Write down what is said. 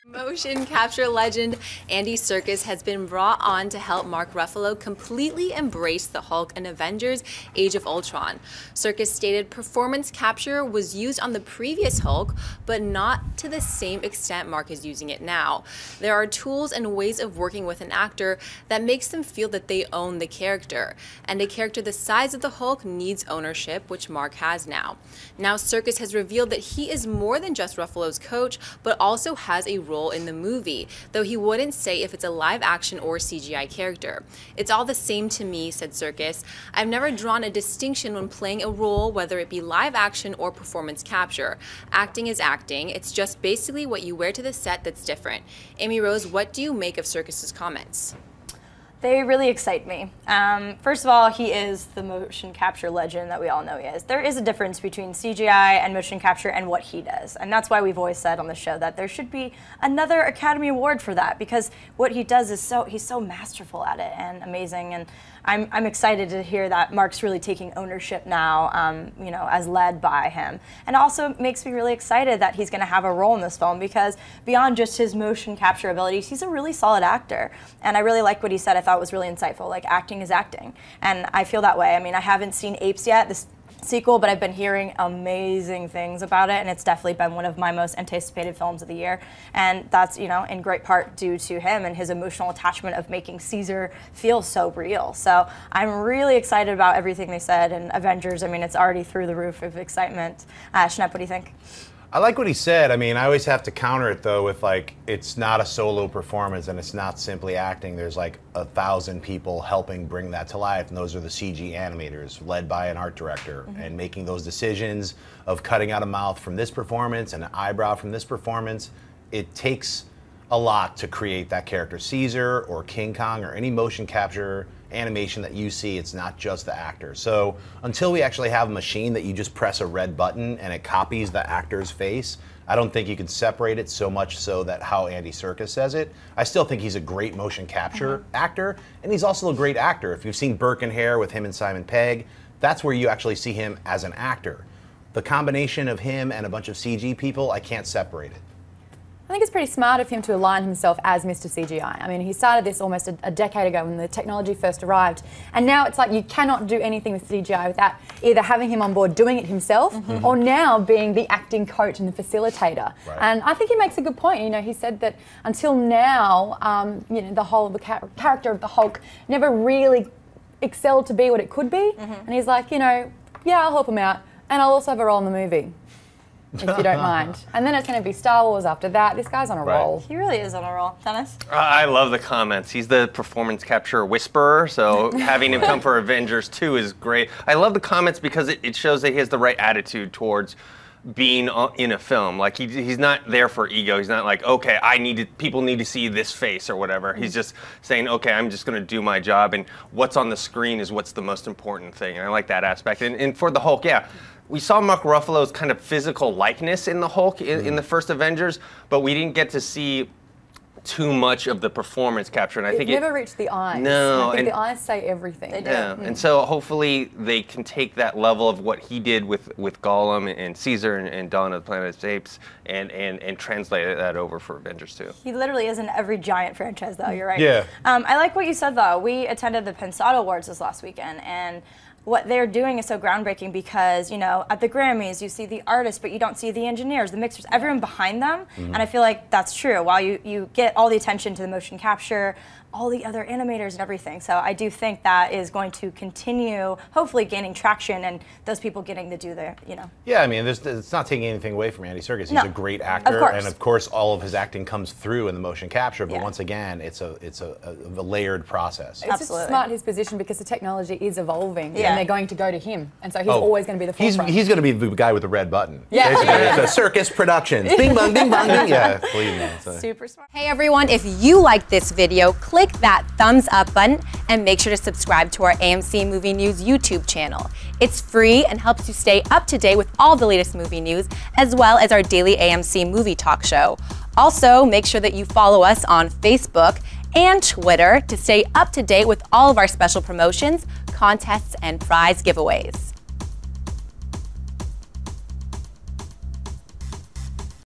Motion capture legend Andy Serkis has been brought on to help Mark Ruffalo completely embrace the Hulk in Avengers Age of Ultron. Serkis stated performance capture was used on the previous Hulk, but not to the same extent Mark is using it now. There are tools and ways of working with an actor that makes them feel that they own the character, and a character the size of the Hulk needs ownership, which Mark has now. Now Serkis has revealed that he is more than just Ruffalo's coach, but also has a role in the movie, though he wouldn't say if it's a live action or CGI character. "It's all the same to me," said Serkis. "I've never drawn a distinction when playing a role, whether it be live action or performance capture. Acting is acting. It's just basically what you wear to the set that's different." Amy Rose, what do you make of Serkis's comments? They really excite me. First of all, he is the motion capture legend that we all know he is. There is a difference between CGI and motion capture and what he does. And that's why we've always said on the show that there should be another Academy Award for that, because what he does is he's so masterful at it and amazing. And I'm excited to hear that Mark's really taking ownership now, you know, as led by him. And it also makes me really excited that he's going to have a role in this film, because beyond just his motion capture abilities, he's a really solid actor. And I really like what he said. I thought was really insightful. Like, acting is acting. And I feel that way. I mean, I haven't seen Apes yet, this sequel, but I've been hearing amazing things about it, and it's definitely been one of my most anticipated films of the year. And that's, you know, in great part due to him and his emotional attachment of making Caesar feel so real. So I'm really excited about everything they said, and Avengers, I mean, it's already through the roof of excitement. Schnepp, what do you think? I like what he said. I mean, I always have to counter it, though, with, like, it's not a solo performance and it's not simply acting. There's like 1,000 people helping bring that to life, and those are the CG animators led by an art director, and making those decisions of cutting out a mouth from this performance and an eyebrow from this performance. It takes a lot to create that character. Caesar or King Kong or any motion capture animation that you see, it's not just the actor. So until we actually have a machine that you just press a red button and it copies the actor's face, I don't think you can separate it so much so that how Andy Serkis says it. I still think he's a great motion capture actor, and he's also a great actor. If you've seen Burke and Hare with him and Simon Pegg, that's where you actually see him as an actor. The combination of him and a bunch of CG people, I can't separate it. I think it's pretty smart of him to align himself as Mr. CGI. I mean, he started this almost a decade ago when the technology first arrived, and now it's like you cannot do anything with CGI without either having him on board doing it himself, or now being the acting coach and the facilitator. Right. And I think he makes a good point. You know, he said that until now, you know, the character of the Hulk never really excelled to be what it could be, and he's like, you know, yeah, I'll help him out, and I'll also have a role in the movie, if you don't mind. And then it's going to be Star Wars after that. This guy's on a roll. He really is on a roll. Dennis? I love the comments. He's the performance capture whisperer, so having him come for Avengers 2 is great. I love the comments because it shows that he has the right attitude towards being in a film. Like, he's not there for ego. He's not like, okay, people need to see this face or whatever. He's just saying, okay, I'm just going to do my job, and what's on the screen is what's the most important thing. And I like that aspect. And for the Hulk, yeah, we saw Mark Ruffalo's kind of physical likeness in the Hulk in the first Avengers, but we didn't get to see too much of the performance capture, and I think it never reached the eyes. No, I think the eyes say everything. They do. Yeah, and so hopefully they can take that level of what he did with Gollum and Caesar and Dawn of the Planet of the Apes and translate that over for Avengers 2. He literally is in every giant franchise, though. You're right. Yeah. I like what you said, though. We attended the Pensado Awards this last weekend, and what they're doing is so groundbreaking because, you know, at the Grammys, you see the artists, but you don't see the engineers, the mixers, everyone behind them. And I feel like that's true. While you get all the attention to the motion capture, all the other animators and everything. So I do think that is going to continue, hopefully gaining traction, and those people getting to do their, you know. Yeah, I mean, it's not taking anything away from Andy Serkis. He's a great actor, and of course, all of his acting comes through in the motion capture. But once again, it's a layered process. It's just smart, his position, because the technology is evolving, and they're going to go to him, and so he's always going to be the forefront. He's going to be the guy with the red button. Yeah, basically, it's a Serkis Productions. Bing bong, bing bong, bing. Yeah, believe me. Super smart. Hey everyone, if you liked this video, click that thumbs up button and make sure to subscribe to our AMC Movie News YouTube channel. It's free and helps you stay up to date with all the latest movie news, as well as our daily AMC movie talk show. Also, make sure that you follow us on Facebook and Twitter to stay up to date with all of our special promotions, contests, and prize giveaways.